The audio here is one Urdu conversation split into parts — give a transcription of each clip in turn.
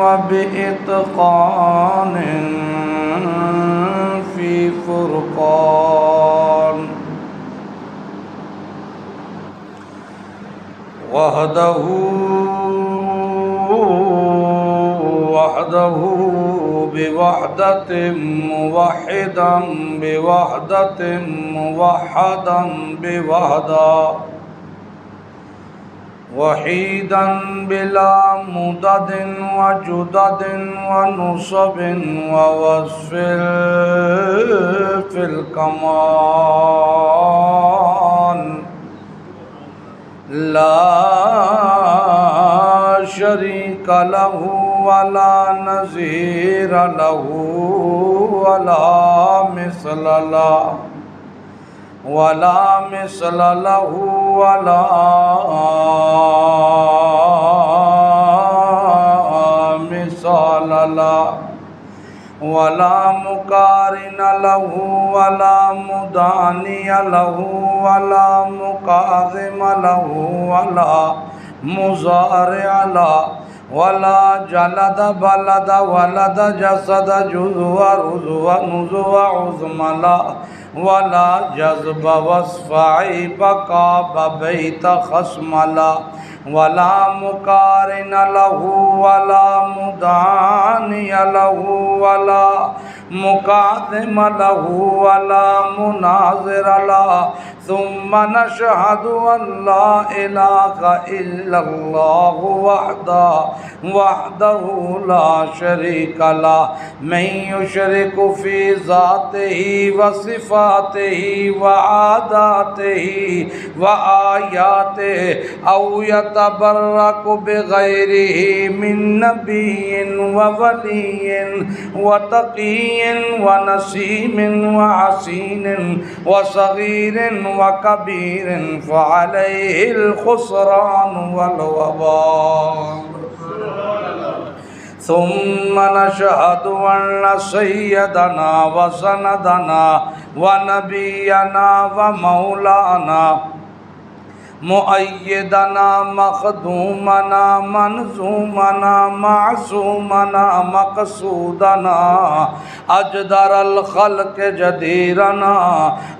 وبإتقان في فرقان وحده بوحدة موحدا بوحدة موحدا بوحدة وحيدا بلا مدد وجدد ونصب ووصف في الكمال لا شريك له ولا نظير له ولا مثل له ولا مثل له ولا مثال له ولا مقارن له ولا مداني له ولا مكاظم له ولا مضارع له ولا جلد بلد ولد جسد جزو رزو نزو عظم لا ولا جذب وصف عيب قاب بيت خصم لا ولا مقارن له ولا مداني له ولا مكاظم له ولا مناظر له ثم نشهد أن لا إله إلا الله وحده لا شريك له من يشرك في ذاته وصفاته وعاداته وآياته أو يتبرك بغيره من نبي وولي وتقي ونسيم وحسين وصغير وكبير فعليه الخسران والوبال ثم نشهد أن سيدنا وسندنا ونبينا ومولانا مؤيدنا مخدومنا منظومنا معصومنا مقصودنا أجدر الخلق جديرنا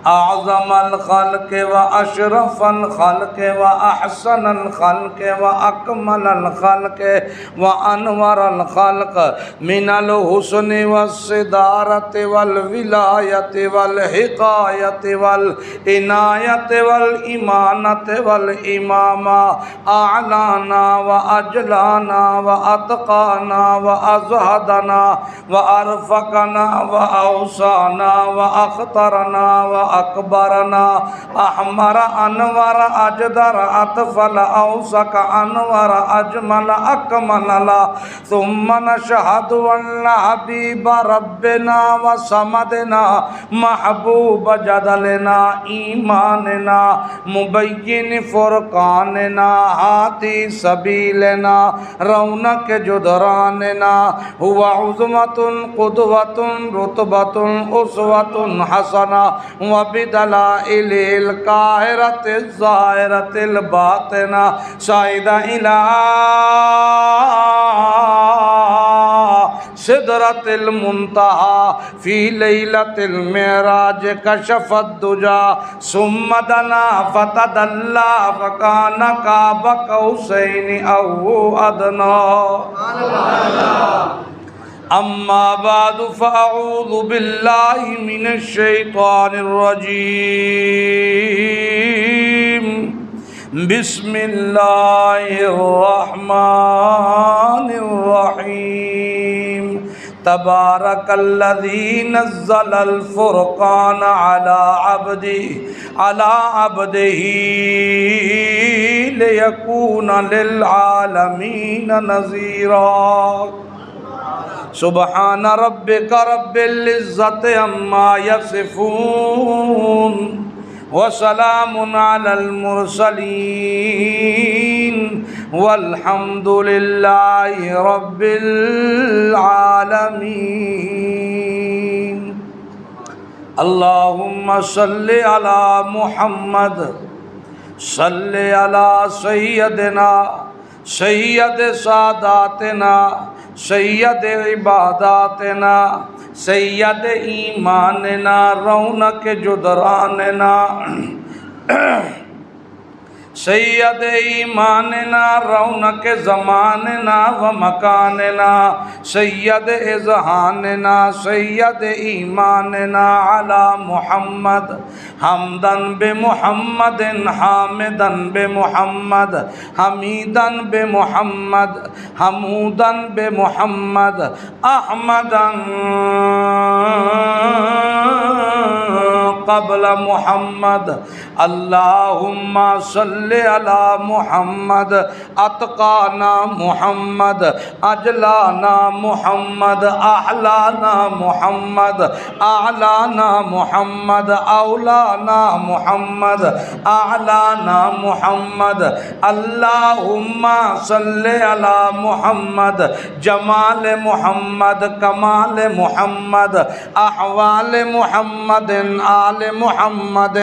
أعظم الخلق وأشرف الخلق وأحسن الخلق وأكمل الخلق وأنور الخلق من الحسن والصدارة والولاية والحقاية والعناية والإمانة والإمامة أعلانا وأجلانا وأتقانا وأزهدنا وأرفقنا وأوصانا وأخطرنا وأكبرنا أحمر أنور أجدر أطفل أوسك أنور أجمل أكمل لا ثم نشهد أن حبيب ربنا وصمدنا محبوب جدلنا إيماننا مبين فرقاننا هادي سبيلنا رونق جدراننا هو عظمة قدوة رتبة أسوة حسنة وبدلائل القاهرة الظاهرة الباطنة شهد إلى سدرة المنتهى في ليلة المعراج كشف الدجى ثم دنا فتدلى فكان قاب قوسين أو أدنى أما بعد فأعوذ بالله من الشيطان الرجيم بسم الله الرحمن الرحيم تبارك الذي نزل الفرقان على عبده ليكون للعالمين نذيرا سبحان ربك رب العزة عما يصفون وسلام على المرسلين والحمد لله رب العالمين اللهم صل على محمد صل على سيدنا سید ساداتنا سید عباداتنا سید ایماننا رونق جدراننا سید ایماننا رونق زماننا و مکاننا سید اذہاننا سید ایماننا علی محمد حمدن بمحمد حامدن بمحمد حمیدن بمحمد حمودن بمحمد احمدن قبل محمد اللہم صلی علی محمد اتقانا محمد اجلانا محمد احلانا محمد اعلانا محمد اولانا محمد اعلانا محمد اللہم صلی علی محمد جمال محمد کمال محمد احوال محمد آل محمد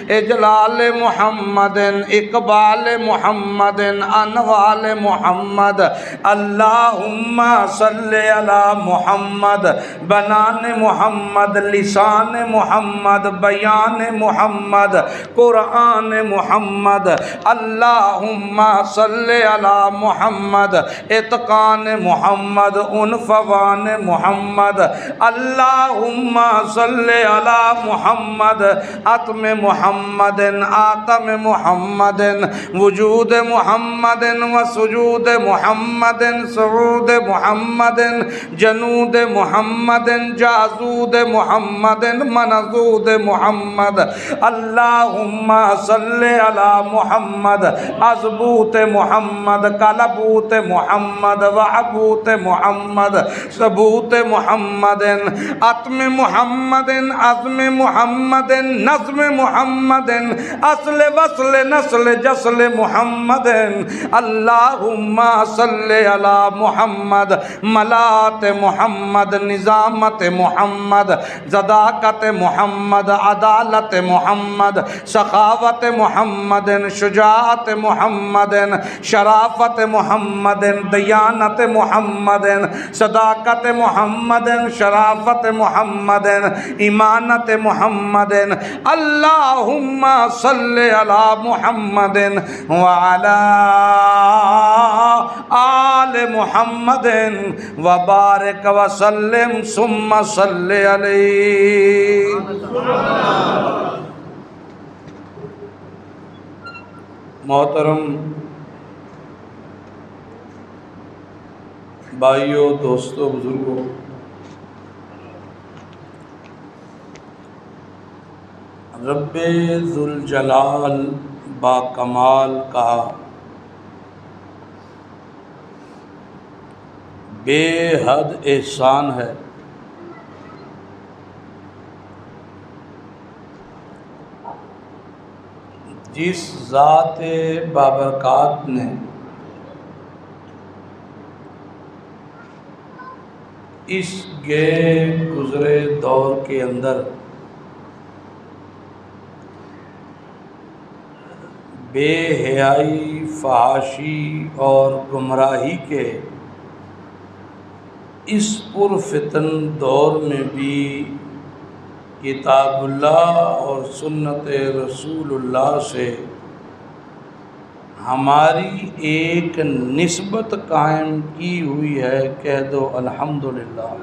اجلال محمد اقبال محمد انوال محمد اللہم صلی علی محمد بنان محمد لسان محمد بیان محمد قرآن محمد اللہم صلی علی محمد اتقان محمد عنفوان محمد اللہم صلی علی محمد عتم محمد آتم محمد وجود محمد و سجود محمد صعود محمد جنود محمد جازود محمد منزود محمد اللہم صلی علی محمد عزبوت محمد کلبوت محمد وعبوت محمد ثبوت محمد عتم محمد عزم محمد نظم محمد اصل وصل نسل جسل محمد اللہم صلی علی محمد ملات محمد نظامت محمد صداقت محمد عدالت محمد سخاوت محمد شجاعت محمد شرافت محمد دیانت محمد صداقت محمد شرافت محمد ایمانت محمد اللہم صلی علی محمد وعلی آل محمد وبارک وسلم ثم صلی علیہ۔ محترم بھائیوں، دوستوں، بزرگوں، رب ذوالجلال با کمال کا بے حد احسان ہے جس ذات بابرکات نے اس گئے گزرے دور کے اندر بے حیائی، فحاشی اور گمراہی کے اس پرفتن دور میں بھی کتاب اللہ اور سنت رسول اللہ سے ہماری ایک نسبت قائم کی ہوئی ہے۔ کہہ دو الحمدللہ۔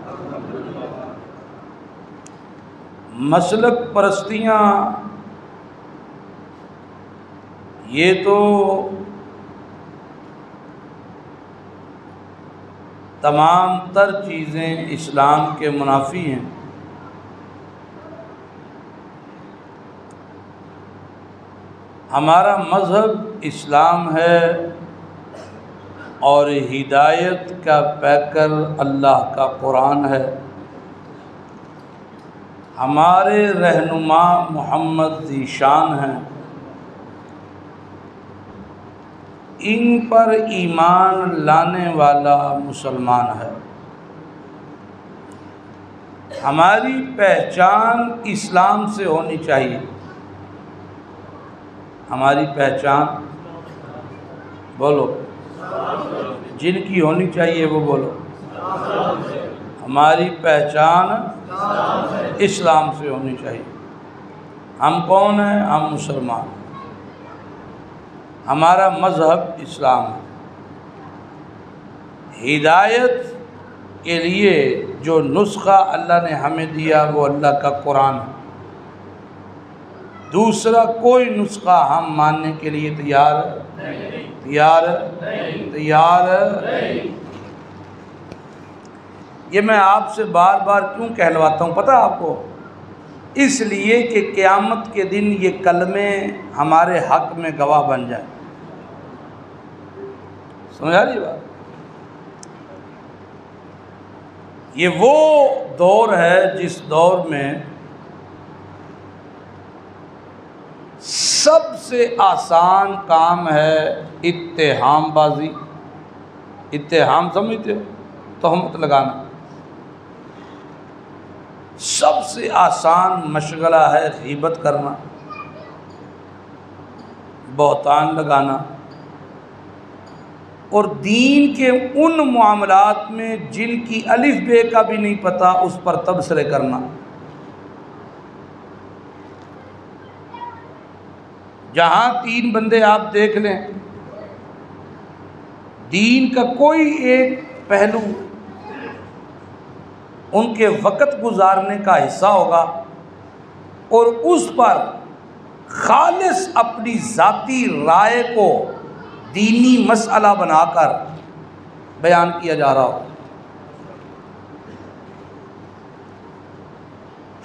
مسلک پرستیاں یہ تو تمام تر چیزیں اسلام کے منافی ہیں۔ ہمارا مذہب اسلام ہے اور ہدایت کا پیکر اللہ کا قرآن ہے۔ ہمارے رہنما محمد ذیشان ہیں، ان پر ایمان لانے والا مسلمان ہے۔ ہماری پہچان اسلام سے ہونی چاہیے۔ ہماری پہچان بولو جن کی ہونی چاہیے وہ بولو۔ ہماری پہچان اسلام سے ہونی چاہیے۔ ہم کون ہیں؟ ہم مسلمان، ہمارا مذہب اسلام ہے۔ ہدایت کے لیے جو نسخہ اللہ نے ہمیں دیا وہ اللہ کا قرآن ہے۔ دوسرا کوئی نسخہ ہم ماننے کے لیے تیار یہ میں آپ سے بار بار کیوں کہلواتا ہوں پتہ آپ کو؟ اس لیے کہ قیامت کے دن یہ کلمے ہمارے حق میں گواہ بن جائیں۔ سمجھا رہی بات؟ یہ وہ دور ہے جس دور میں سب سے آسان کام ہے اتہام بازی۔ اتہام سمجھتے ہو؟ تہمت لگانا۔ سب سے آسان مشغلہ ہے غیبت کرنا، بہتان لگانا، اور دین کے ان معاملات میں جن کی الف بے کا بھی نہیں پتہ اس پر تبصرے کرنا۔ جہاں تین بندے آپ دیکھ لیں، دین کا کوئی ایک پہلو ان کے وقت گزارنے کا حصہ ہوگا اور اس پر خالص اپنی ذاتی رائے کو دینی مسئلہ بنا کر بیان کیا جا رہا ہو۔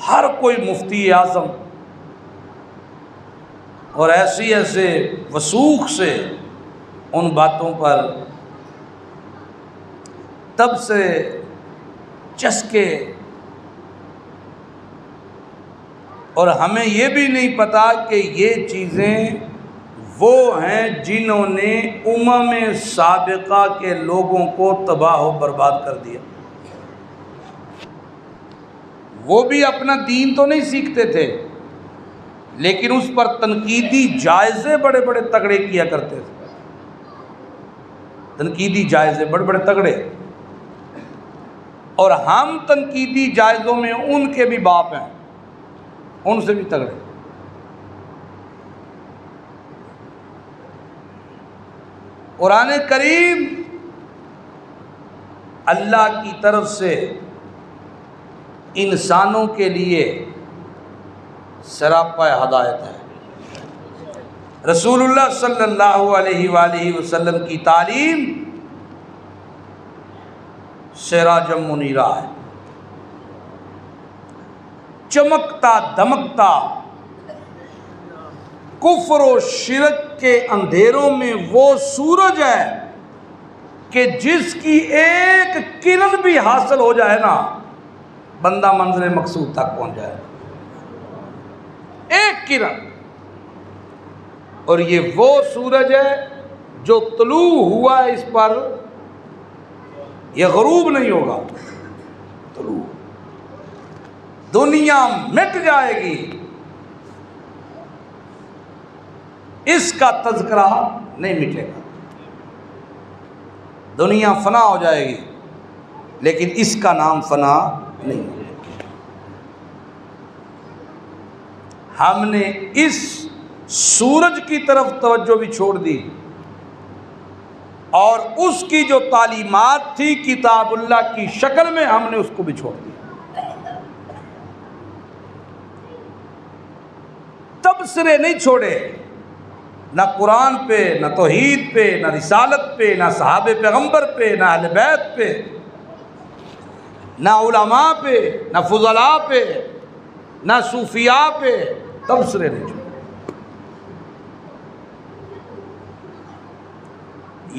ہر کوئی مفتی اعظم اور ایسے وثوق سے ان باتوں پر تب سے چسکے، اور ہمیں یہ بھی نہیں پتا کہ یہ چیزیں وہ ہیں جنہوں نے سابقہ کے لوگوں کو تباہ و برباد کر دیا۔ وہ بھی اپنا دین تو نہیں سیکھتے تھے، لیکن اس پر تنقیدی جائزے بڑے بڑے تگڑے کیا کرتے تھے۔ تنقیدی جائزے بڑے بڑے تگڑے، اور ہم تنقیدی جائزوں میں ان کے بھی باپ ہیں، ان سے بھی تگڑے۔ قرآن کریم اللہ کی طرف سے انسانوں کے لیے سراپا ہدایت ہے۔ رسول اللہ صلی اللہ علیہ وآلہ وسلم کی تعلیم سراج منیرہ ہے، چمکتا دمکتا کفر و شرک کے اندھیروں میں وہ سورج ہے کہ جس کی ایک کرن بھی حاصل ہو جائے نا، بندہ منزل مقصود تک پہنچ جائے، ایک کرن۔ اور یہ وہ سورج ہے جو طلوع ہوا ہے، اس پر یہ غروب نہیں ہوگا، طلوع۔ دنیا مٹ جائے گی، اس کا تذکرہ نہیں مٹے گا۔ دنیا فنا ہو جائے گی لیکن اس کا نام فنا نہیں ہو جائے گا۔ ہم نے اس سورج کی طرف توجہ بھی چھوڑ دی، اور اس کی جو تعلیمات تھی کتاب اللہ کی شکل میں ہم نے اس کو بھی چھوڑ دی۔ تبصرے نہیں چھوڑے، نہ قرآن پہ، نہ توحید پہ، نہ رسالت پہ، نہ صحابہ پیغمبر پہ، نہ اہل بیت پہ، نہ علماء پہ، نہ فضلاء پہ، نہ صوفیاء پہ تبصرے نہیں چھوڑے۔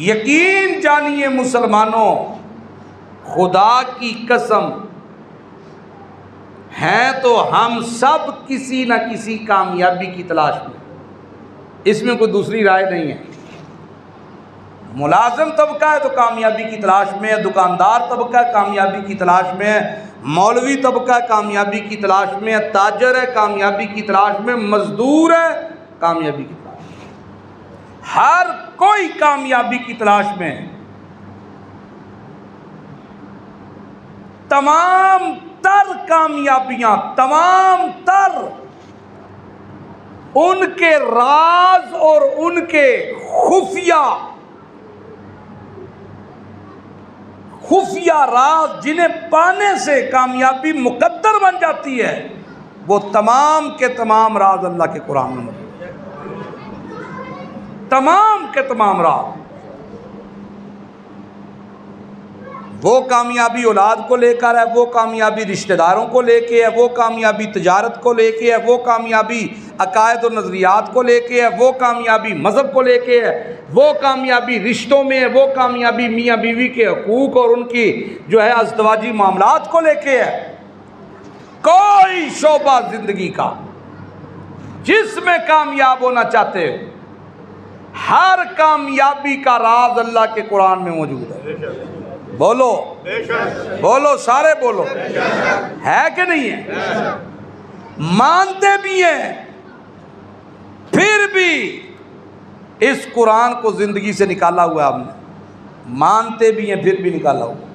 یقین جانیے مسلمانوں، خدا کی قسم ہیں تو ہم سب کسی نہ کسی کامیابی کی تلاش میں، اس میں کوئی دوسری رائے نہیں ہے۔ ملازم طبقہ ہے تو کامیابی کی تلاش میں ہے، دکاندار طبقہ ہے کامیابی کی تلاش میں ہے، مولوی طبقہ ہے کامیابی کی تلاش میں ہے، تاجر ہے کامیابی کی تلاش میں، مزدور ہے کامیابی کی تلاش میں۔ ہر کوئی کامیابی کی تلاش میں ہے، تمام تر کامیابیاں، تمام تر ان کے راز اور ان کے خفیہ راز جنہیں پانے سے کامیابی مقدر بن جاتی ہے، وہ تمام کے تمام راز اللہ کے قرآن میں موجود ہیں، تمام کے تمام راز۔ وہ کامیابی اولاد کو لے کر ہے، وہ کامیابی رشتہ داروں کو لے کے ہے، وہ کامیابی تجارت کو لے کے ہے، وہ کامیابی عقائد و نظریات کو لے کے ہے، وہ کامیابی مذہب کو لے کے ہے، وہ کامیابی رشتوں میں ہے، وہ کامیابی میاں بیوی کے حقوق اور ان کی جو ہے ازدواجی معاملات کو لے کے ہے۔ کوئی شعبہ زندگی کا جس میں کامیاب ہونا چاہتے ہو، ہر کامیابی کا راز اللہ کے قرآن میں موجود ہے۔ بولو بولو، سارے بولو، ہے کہ نہیں ہے؟ مانتے بھی ہیں، پھر بھی اس قرآن کو زندگی سے نکالا ہوا ہے آپ نے، مانتے بھی ہیں پھر بھی نکالا ہوا۔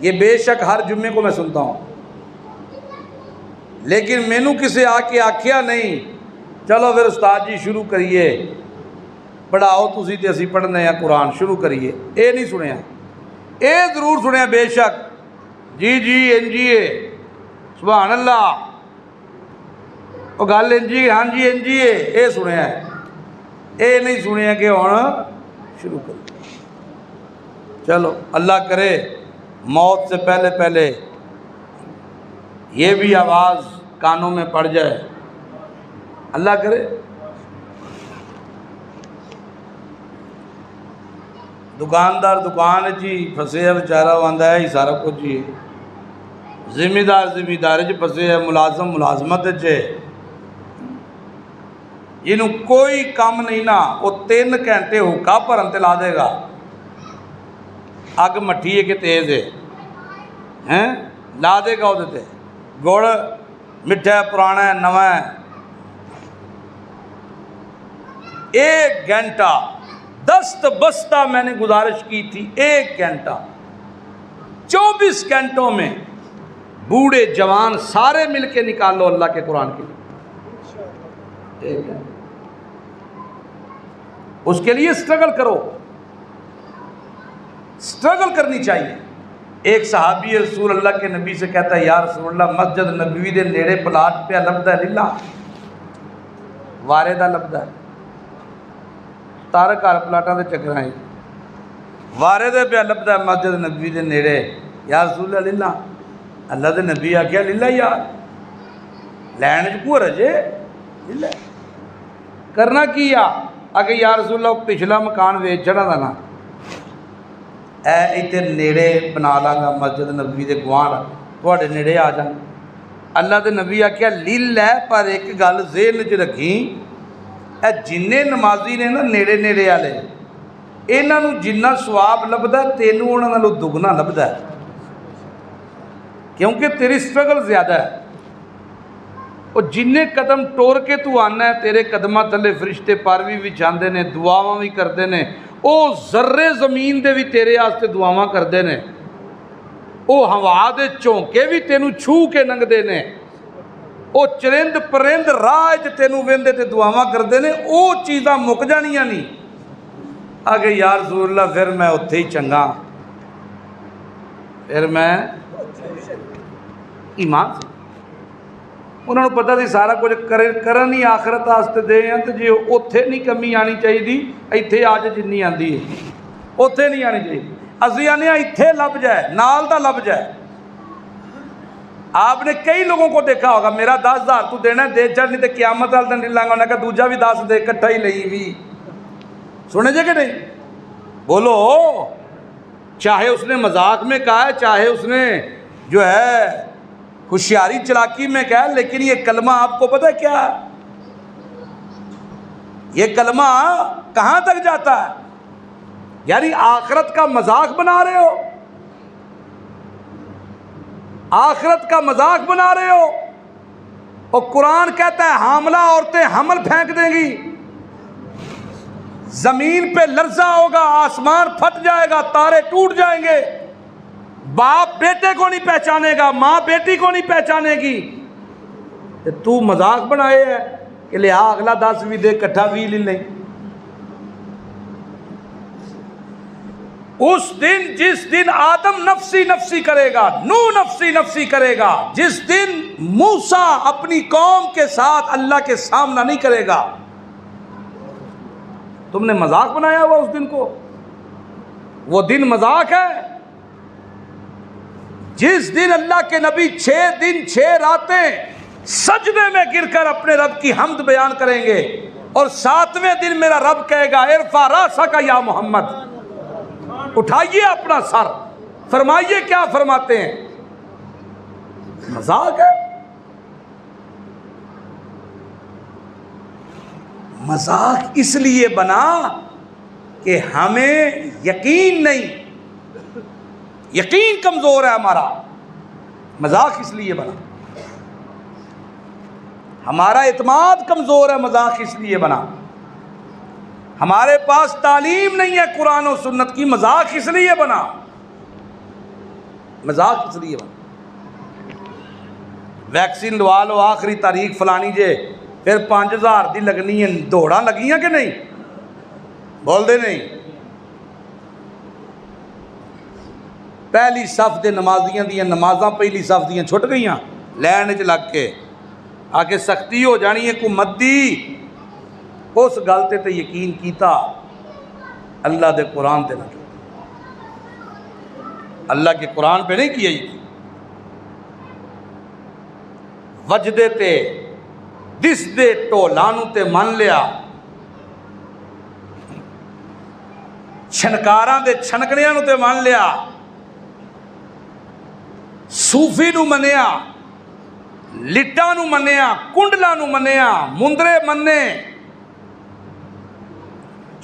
یہ بے شک ہر جمعے کو میں سنتا ہوں، لیکن مینو کسے آ کے آکھیا نہیں چلو پھر استاد جی شروع کریے، پڑھاؤ تسی تے اسی پڑھنے ہیں قرآن، شروع کریے، اے نہیں سنیا۔ اے ضرور سنیا بے شک، جی جی انجیے، سبحان اللہ، وہ گل انجی، ہاں جی انجیے، اے سنیا ہے، اے نہیں سنیا کہ ہوں شروع کریے۔ چلو اللہ کرے موت سے پہلے پہلے یہ بھی آواز کانوں میں پڑ جائے، اللہ کرے۔ دکاندار دکان جی پھسے ہے بیچارہ، وہ آندا ہے ہی سارا کچھ جی، ذمہ دار ذمہ دار جی پھسے ہے، ملازم ملازمت ہے، جنہوں کوئی کام نہیں نا، وہ 3 گھنٹے حکا بھرن تے لا دے گا، اگ مٹھی ہے کہ تیز ہے، لا دے گا وہ تے، گڑ مٹھا ہے پرانا ہے نواں ہے، 1 گھنٹہ دست بستہ میں نے گزارش کی تھی، 1 گھنٹہ، 24 گھنٹوں میں بوڑھے جوان سارے مل کے نکالو اللہ کے قرآن کے لیے، اس کے لیے سٹرگل کرو، سٹرگل کرنی چاہیے۔ ایک صحابی رسول اللہ کے نبی سے کہتا ہے یا رسول اللہ مسجد نبوی دے نیڑے پلاٹ پہ لبدا ہے للہ، وارے دا لبدا ہے، تارے گھر پلاٹاں دے چکر آئے، وارے دے پہ لبدا ہے مسجد نبوی دے نیڑے، یا رسول اللہ للہ، اللہ دے نبی آکھیا للہ یار، لین چ کو رجے للہ، کرنا کی آگے یا رسول اللہ پچھلا مکان ویچ چھڑا دا نا، اے ایتھے نیڑے بنا لاں گا مسجد نبوی دے گوانڈ تواڈے نیڑے آ جان۔ اللہ دے نبی آکھیا للہ، پر ایک گل ذہن چ رکھیں، اے جننے نمازی نے نا نیڑے نیڑے والے، انہاں نوں جنہ ثواب لبدا ہے تینوں انہاں نالوں دگنا لبدا ہے، کیونکہ تیری سٹرگل زیادہ ہے۔ اور جننے قدم ٹور کے تو آنا ہے، تیرے قدمہ تھلے فرشتے پاروی بھی جاندے نے، دعاواں بھی کردے نے، او ذرے زمین دے بھی تیرے آستے دعاواں کردے نے، او ہوا دے چونکے بھی تینوں چھو کے ننگ دے نے، او چرند پرند راج تینوں ویندے تے دعاواں کردے نے، او چیزاں مک جانیاں نہیں۔ آگے یا رسول اللہ پھر میں اتھے ہی چنگا، پھر میں ایمان سے انہوں نے پتہ تھی سارا کچھ کرن ہی آخرت واسطے دے ہیں، تو جی اتھے نہیں کمی آنی چاہیے، ایتھے آج جنی آندی ہے اتھے نہیں آنی چاہیے، اسی آنے ایتھے لب جائے، نال دا لب جائے۔ آپ نے کئی لوگوں کو دیکھا ہوگا، میرا 10,000 تو دینا ہے، دے چڑھ نہیں تو قیامت والے دن لیں گا، انہوں نے کہا دوجا بھی 10 دے، کٹھا ہی لئی بھی، سنے جے کہ نہیں؟ بولو، چاہے اس نے مذاق میں کہا ہے، چاہے اس نے جو ہے ہوشیاری چلاکی میں کہا ہے، لیکن یہ کلمہ آپ کو پتہ ہے کیا ہے؟ یہ کلمہ کہاں تک جاتا ہے؟ یعنی آخرت کا مذاق بنا رہے ہو، آخرت کا مذاق بنا رہے ہو، اور قرآن کہتا ہے حاملہ عورتیں حمل پھینک دیں گی، زمین پہ لرزہ ہوگا، آسمان پھٹ جائے گا، تارے ٹوٹ جائیں گے، باپ بیٹے کو نہیں پہچانے گا، ماں بیٹی کو نہیں پہچانے گی۔ تو مذاق بنائے ہے کہ لیا اگلا 10 بھی دے کٹھا بھی لے۔ اس دن جس دن آدم نفسی نفسی کرے گا، نوح نفسی نفسی کرے گا، جس دن موسیٰ اپنی قوم کے ساتھ اللہ کے سامنا نہیں کرے گا، تم نے مذاق بنایا ہوا اس دن کو؟ وہ دن مذاق ہے جس دن اللہ کے نبی 6 دن 6 راتیں سجدے میں گر کر اپنے رب کی حمد بیان کریں گے، اور 7ویں دن میرا رب کہے گا ارفع راسک یا محمد، اٹھائیے اپنا سر، فرمائیے کیا فرماتے ہیں؟ مذاق ہے؟ مذاق اس لیے بنا کہ ہمیں یقین نہیں، یقین کمزور ہے ہمارا، مذاق اس لیے بنا۔ ہمارا اعتماد کمزور ہے، مذاق اس لیے بنا۔ ہمارے پاس تعلیم نہیں ہے قرآن و سنت کی، مذاق اس لیے بنا، مذاق اس لیے بنا۔ ویکسین لوا لو، آخری تاریخ فلانی جے، پھر 5000 دی لگنی ہے، دوڑاں لگیاں کہ نہیں؟ بول دے نہیں۔ پہلی صف دے نمازیاں دیاں نمازاں پہلی صف دیاں چھٹ گئیاں، لین وچ لگ کے آگے سختی ہو جانی ہے کو مدی، اس گل تے یقین کیتا، اللہ دے قرآن تے نہ کیتا، اللہ کے قرآن پہ نہیں کیا یقین، وجدے تے دس دے ٹولانو تے من لیا، چھنکاراں دے چھنکڑیاں نو تے من لیا، صوفی نو منیا، لٹاں نو منیا، کنڈلاں نو منیا، مندرے منے،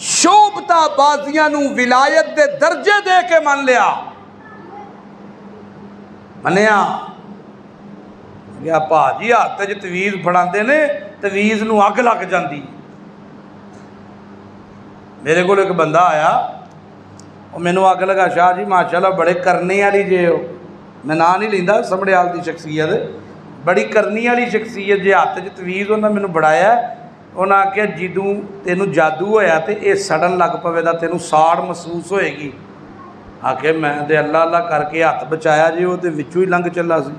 شوبتا بازیاں نو ولایت دے درجے دے کے من لیا، منیا گیا پاجی ہاتھ وچ تویز پھڑاندے نے، تویز نو اگ لگ جاندی۔ میرے کو ایک بندہ آیا، وہ مینوں اگ لگا، شاہ جی ماشاءاللہ بڑے کرنے والی جے ہو، میں نام نہیں لیندا، سمڑیال دی شخصیت بڑی کرنی والی شخصیت جے، ہاتھ وچ تویز انہاں مینوں بڑھایا، انہاں آخیا جدوں تینوں جادو ہویا تے اے سڑن لگ پوے دا تینوں ساڑ محسوس ہوئے گی۔ آخیا میں تے اللہ اللہ کر کے ہاتھ بچایا جی، وہ تے وچوں ہی لنگ چلا سی،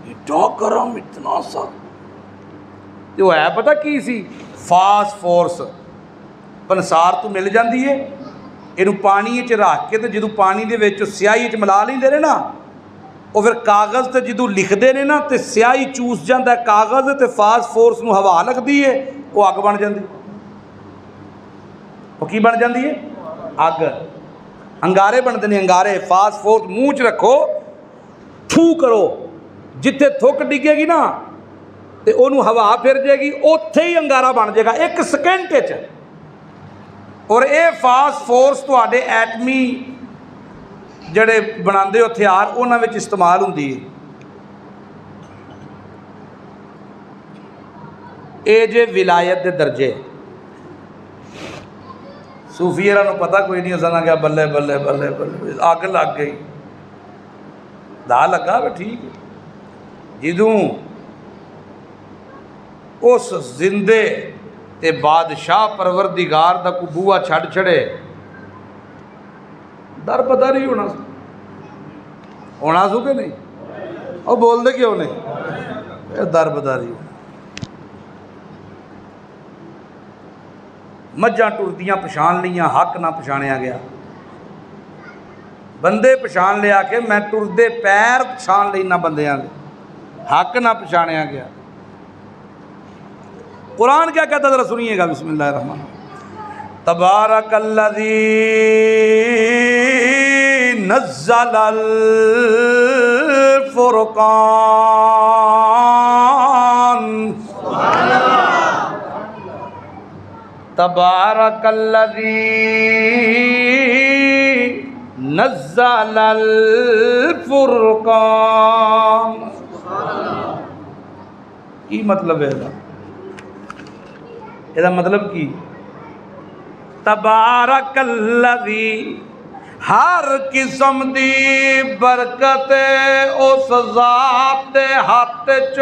ایڈا گرم اتنا سا، تے وہ ہے پتہ کی سی؟ فاسفورس، پنسار تو مل جاندی ہے، اینوں پانی وچ رکھ کے تے جدوں پانی دے وچ سیاہی وچ ملا لیندے نے نا، وہ پھر کاغذ تے جدوں لکھدے نے نا تے سیاہی چوس جاندا ہے کاغذ تے فاسفورس نو ہوا لگدی ہے، وہ اگ بن جاندی۔ وہ کی بن جاندی ہے؟ اگ۔ انگارے بنتے ہیں، انگارے، فاسفورس منہ چ رکھو، تھو کرو، جتھے تھک ڈگے گی نا تے انہوں ہوا پھر جائے گی، اوتھے ہی انگارہ بن جائے گا 1 سیکنڈ وچ۔ اور اے فاسفورس تواڈے ایٹمی جڑے بناندے ہتھیار انہاں وچ استعمال ہوندی ہے۔ اے جے ولایت دے درجے، صوفیاں نو پتہ کوئی نہیں، اساں کیا بلے بلے بلے بلے، اگ لگ گئی، دا لگا بھی ٹھیک ہے۔ جدوں اس زندے تے بادشاہ پروردگار دا کو بوا چھڑ چھڑے، در بدر ہی ہونا سو کہ نہیں؟ اور بول دے کیوں نہیں؟ در بدر ہی ہونا۔ مجھاں ٹردیاں پچھان لیاں، حق نہ پچھانیا گیا، بندے پچھان لیا کہ میں ٹردے پیر پچھان لینا بندیاں دے، حق نہ پچھانیا گیا۔ قرآن کیا کہتا ذرا سنیے گا، بسم اللہ الرحمن الرحیم۔ تبارک الذی نزل الفرقان، تبارک الذی نزل الفرقان۔ کی مطلب ہے یہ مطلب کی؟ تبارک الذی ہر قسم دی برکت اس ذات دے ہاتھ چ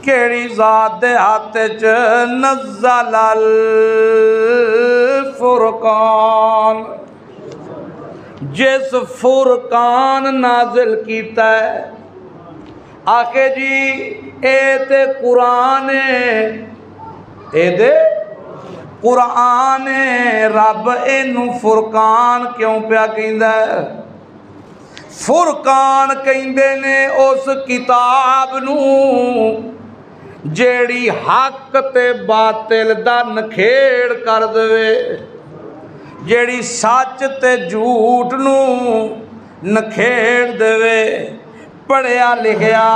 کیڑی ذات دے ہاتھ چ نزل الفرقان جس فرقان نازل کیتا ہے آخے جی اے تے قرآن اے دے قرآن رب اینو فرقان کیوں پیا کہندا ہے فرقان کہندے نے اس کتاب نو جیڑی حق تے باطل دا نکھیڑ کر دے جیڑی سچ تے جھوٹ نو نکھیڑ دے پڑھیا لکھیا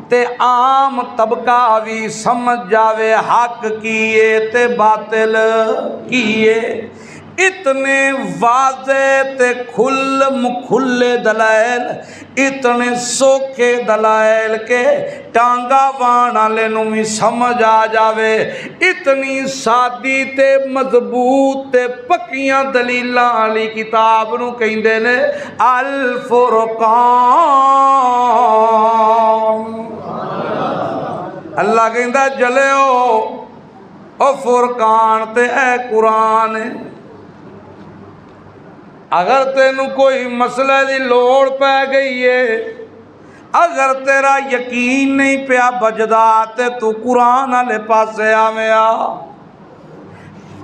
تے عام طبقہ بھی سمجھ جاوے حق کیے تے باطل کیے اتنے واضح تے کھلے دلائل اتنے سوکھے دلائل کے ٹانگا وان والے نوں بھی سمجھ آ جاوے اتنی سادی تے مضبوط تے پکیاں دلیلاں والی کتاب نوں کہندے نے الفرقان اللہ کہندا جلیو او فرقان تے اے قرآن اگر تینوں کوئی مسئلہ دی لوڑ پہ گئی ہے اگر تیرا یقین نہیں پیا بجدا تے تو قرآن والے پاسے آویا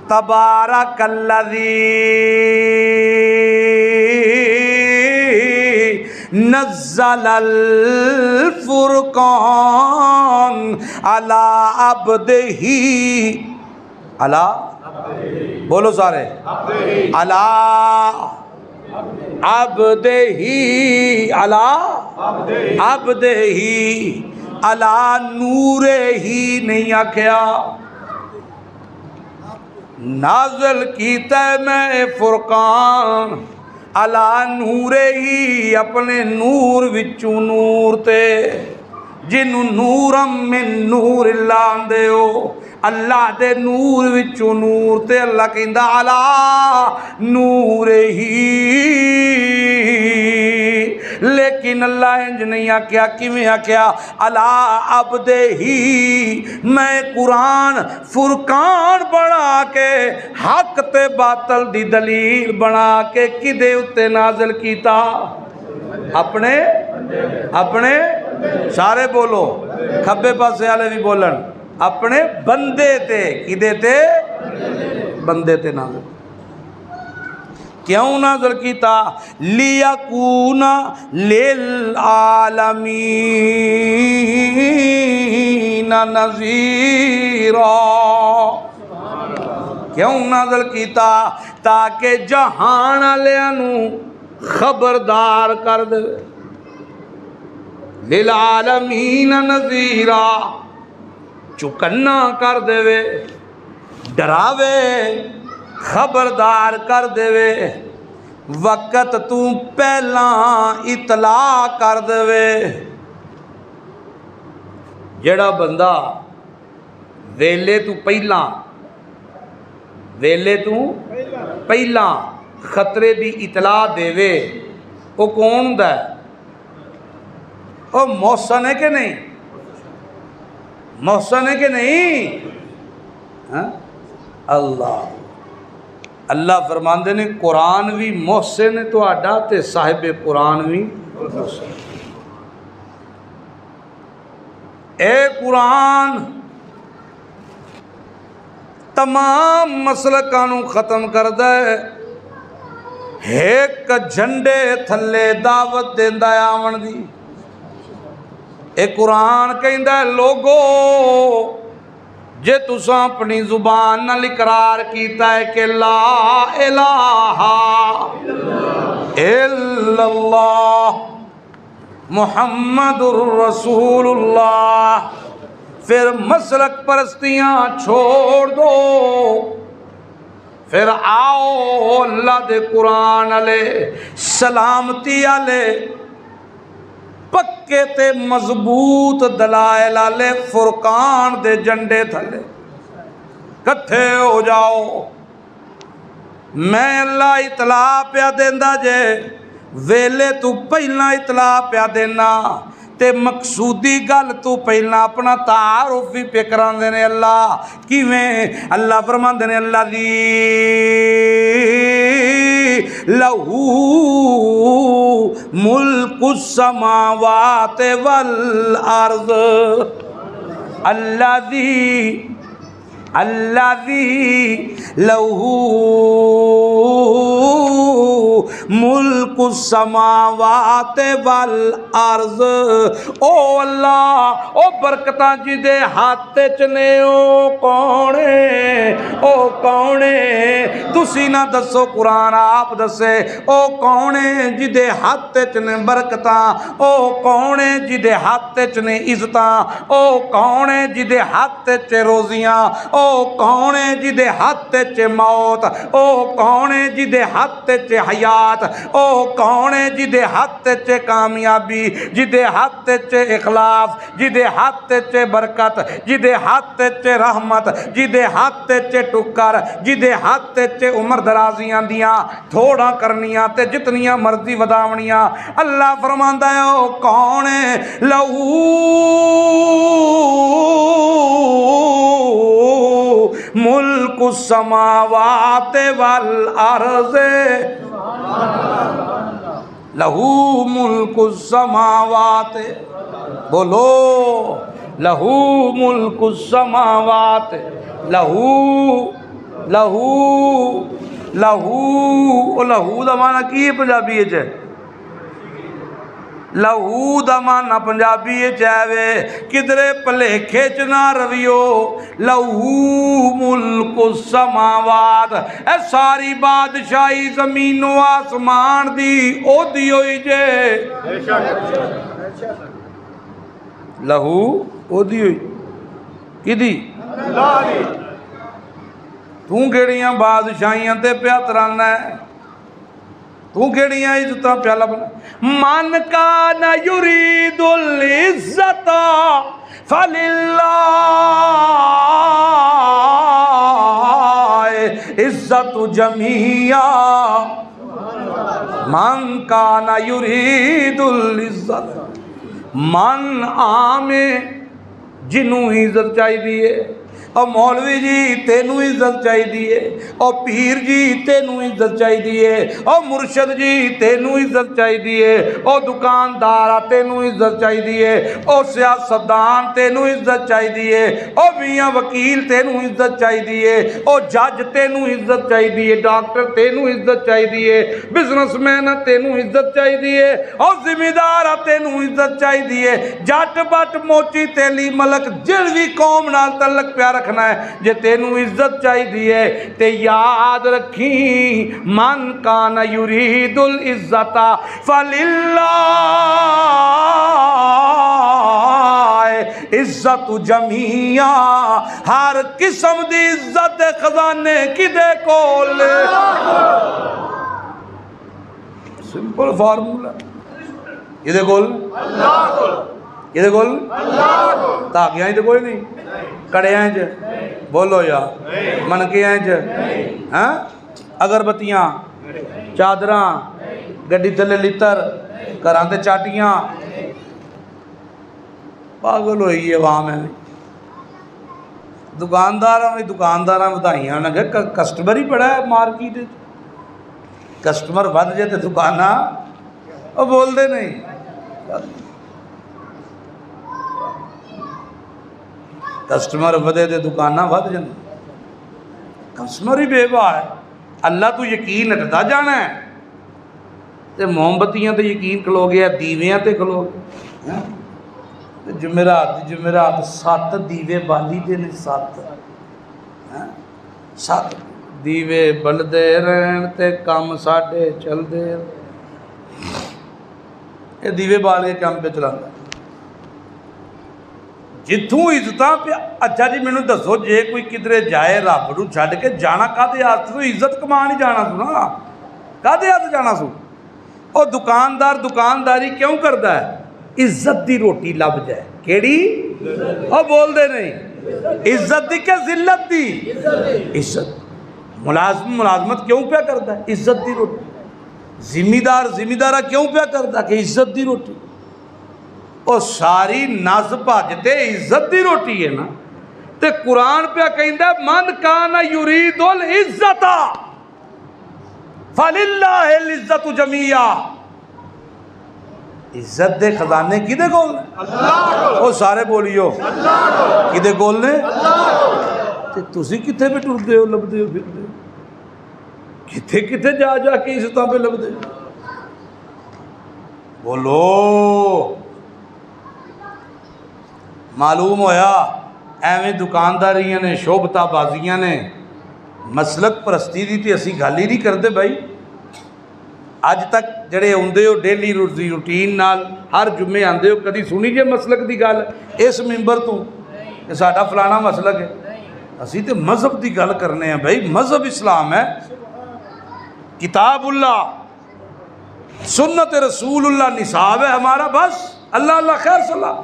تبارک الذی نزل الفرقان علی عبدہ علی بولو سارے علی عبدہ علی عبدہ علی نور ہی نہیں آکھیا نازل کیتا ہے میں فرقان علی نور ہی اپنے نور وچوں نور تے جنوں نورم من نور اللہ آندے ہو اللہ دے نور وچوں نور تے اللہ کہندا علی نور ہی لیکن اللہ انج نہیں آکھیا کیویں آکھیا علی عبدہ ہی میں قرآن فرقان بنا کے حق تے باطل دی دلیل بنا کے کدے اتے نازل کیتا اپنے سارے بولو کھبے پاسے والے بھی بولن اپنے بندے تے کدے تے بندے تے نازل کیوں نازل کیتا لیکون للعالمین نذیرا کیوں نازل کیتا تاکہ جہان والےاں نوں خبردار کر دے للعالمین نذیرا چکنا کر دے ڈراوے خبردار کر دے وقت تو پہلا اطلاع کر دے جڑا بندہ ویلے تو پہلا خطرے دی اطلاع دے وہ کون ہوندا ہے وہ محسن ہے کہ نہیں محسن ہے کہ نہیں اللہ فرماندے نے قرآن بھی محسن ہے تو آڈا تے صاحب قرآن بھی محسن اے قرآن تمام مسلکانوں ختم کر دے ایک جھنڈے تھلے دعوت دیندا ہے آون دی اے قرآن کہندا ہے لوگو جے تساں اپنی زبان نال اقرار کیتا ہے کہ لا الہ الا اللہ محمد الرسول اللہ پھر مسلک پرستیاں چھوڑ دو پھر آؤ اللہ دے قرآن علیہ سلامتی علیہ پکے تے مضبوط دلائل والے فرقان دے جنڈے تھلے کٹھے ہو جاؤ، میں اللہ اطلاع پیا دیندا جے، ویلے تو پہلا اطلاع پیا دینا تے مقصودی گل تو پہلا اپنا تعارف بھی پہ کراندے نے۔ اللہ کیویں؟ اللہ فرماندے نے الذی لہو ملک السماوات والارض، الذی لہو ملک السماوات والارض، او اللہ او برکتاں جی دے ہاتھ چ نے، او کونے او کونے، تسی نہ دسو قرآن آپ دسے، او کونے جی دے ہاتھ چ نے برکتاں، او کونے جی دے ہاتھ چ نے عزتاں، او کونے جی دے ہاتھ چ روزیاں، او کونے جی دے ہاتھ چ موت، او کونے جی دے ہاتھ چ حیات، او کونے جی دے ہاتھ چ کامیابی، جی دے ہاتھ چ اخلاص، جی دے ہاتھ چ برکت، جی دے ہاتھ چ رحمت، جی دے ہاتھ چ ٹکر، جی دے ہاتھ چ عمر درازیاں دیاں تھوڑا کرنیاں تے جتنیاں مرضی وداونیاں۔ اللہ فرماندا ہے او کونے لہو ملک السماوات والارض، لہو ملک السماوات، بولو لہو ملک السماوات، لہو لہو لہو، لہو دا معنی کی ہے پنجابی ہے؟ لہو دا معنی پنجابی ہے کدرے پلیکھے چ نہ رویو، لہو ملک السماوات، اے ساری بادشاہی زمین و آسمان دی او دی ہوئی جے، لہو او دی ہوئی کی دی؟ اللہ دی۔ تو کیڑیاں بادشاہیاں تے پیا ترانا ہے، تو کیڑیاں عزتاں پیا لبنا؟ من کان یرید العزت فللہ عزت جمیعا، من کان یرید العزت، من عام جنوں عزت چاہی دیئے، اور مولوی جی تینوں عزت چاہی دیئے، اور پیر جی تینوں عزت چاہی دیئے، اور مرشد جی تینوں عزت چاہی دیئے، اور دکاندارہ تینوں عزت چاہی دیئے، اور سیاستدان تینوں عزت چاہی دیئے، اور میاں وکیل تینوں عزت چاہی دیئے، اور جج تینوں عزت چاہی دیئے، ڈاکٹر تینوں عزت چاہی دیئے، بزنس مین تینوں عزت چاہی دیئے، اور ذمہ دار تینوں عزت چاہی دیئے، جٹ بٹ موچی تیلی ملک جڑوی قوم نال تعلق پیار رکھنا ہے، جے تینوں عزت چاہی دیئے تے یاد رکھی من کان یرید العزت فللہ عزت جمیعا، ہر قسم دی عزت خزانے کدے کول، سمپل فارمولا، کدے کول؟ اللہ کول، کدے کول؟ اللہ کول، تاکیاں ہی تے کوئی نہیں، کڑیاں چ بولو یا منکیاں چ، اگربتیاں، چادراں، گڈی تھلے لتر، گھراں تے چاٹیاں، پاگل ہوئی ہے عوام ہے۔ دکانداراں ودائیاں نہ کہ کسٹمر ہی بڑا ہے مارکیٹ، کسٹمر ود جائے تے دکاناں وہ بول دے نہیں، کسٹمر ودے تے دکاناں ود جائیں، کسٹمر ہی بے باہ ہے۔ اللہ تو یقین ہٹتا جانا ہے تے مومبتیاں تے یقین کھلو گیا، دیویاں تے کھلو گیا، جمعرات 7 دیوے بالی دے نے، 7 دیوے بلدے رہن تے کام ساڈے چل دے، یہ دیوے بال کے کام پہ چلانا جتوں عزتاں پہ۔ اچھا جی مینوں دسو جے کوئی کدھرے جائے رب نوں چھڈ کے جانا کدے ہاتھ سو؟ عزت کمان ہی جانا سو نا، کدے ہاتھ جانا سو؟ اور دکاندار دکانداری کیوں کردا ہے؟ عزت دی روٹی لب جائے، کیڑی؟ اور بول دے نہیں، عزت دی کہ ذلت دی؟ عزت۔ ملازمت کیوں پیا کرتا ہے؟ عزت دی روٹی۔ ذمہ دارہ کیوں پیا کرتا ہے؟ کہ عزت دی روٹی۔ اور ساری نس بھجتے عزت دی روٹی ہے نا، تے قرآن پہ کہندا ہے من کان یرید العزت فللہ العزت جمیعا۔ عزت دے خزانے کدے کول نے؟ اللہ کو۔ سارے بولیو کدے کول نے؟ اللہ۔ تے تسی کتھے پہ ٹردے ہو، لبدے ہو، پھردے ہو؟ کتھے جا کے عزتاں پہ لبدے ہو؟ بولو۔ معلوم ہویا ایویں دکانداریاں نے، شوبتا بازیاں نے، مسلک پرستی دی تے اسی گل ہی نہیں کرتے بھائی۔ اج تک جڑے آندے ہو ڈیلی روٹین نال، ہر جمعے آندے ہو، کدی سنی جے مسلک دی گل اس ممبر تو کہ ساڈا فلانا مسلک ہے؟ اسی تے مذہب دی گل کرنے ہیں بھائی، مذہب اسلام ہے، کتاب اللہ سنت رسول اللہ نصاب ہے ہمارا، بس اللہ اللہ خیر صلاح۔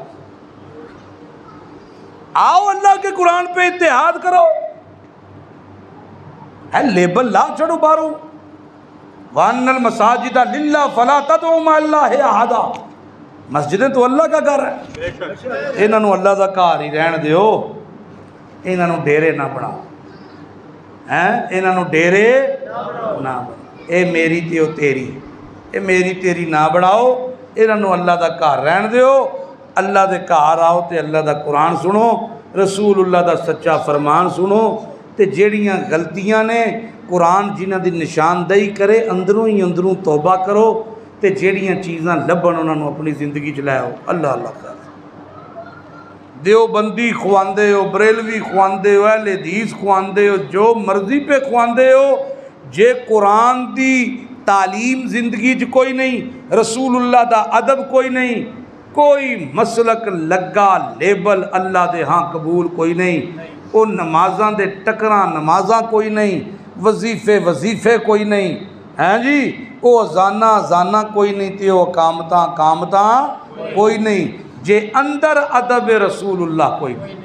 آؤ اللہ کے قرآن پہ اتحاد کرو، ہے لیبل لا چھڑو بارو۔ وَأَنَّ الْمَسَاجِدَ لِلَّهِ فَلَا تَدْعُوا مَعَ اللَّهِ أَحَدًا۔ مسجدیں تو اللہ کا گھر ہے، انہاں نو اللہ دا گھر ہی رہن دیو، انہاں نو ڈیرے نہ بناؤ، انہاں نو ڈیرے نہ بناؤ، اے میری تے او تیری، اے میری تیری نہ بناؤ، انہاں نو اللہ دا گھر رہن دیو۔ اللہ دے گھر آؤ تے اللہ دا قرآن سنو، رسول اللہ دا سچا فرمان سنو، تے جیڑیاں غلطیاں نے قرآن جنہاں دی نشاندہی کرے اندروں ہی اندروں توبہ کرو، تے جیڑیاں چیزاں لبن انہاں نو اپنی زندگی چ لے آؤ۔ اللہ اللہ کر دیوبندی خواندے ہو، بریلوی خواندے ہو، اہل حدیث خواندے ہو، جو مرضی پہ خواندے ہو، جے قرآن دی تعلیم زندگی چ کوئی نہیں، رسول اللہ دا ادب کوئی نہیں، کوئی مسلک لگا لیبل اللہ دے ہاں قبول کوئی نہیں، او نمازاں دے ٹکراں نمازاں کوئی نہیں، وظیفے کوئی نہیں، ہیں جی او اذانہ کوئی نہیں، تے او اقامتاں کوئی نہیں، جے اندر ادب رسول اللہ کوئی نہیں،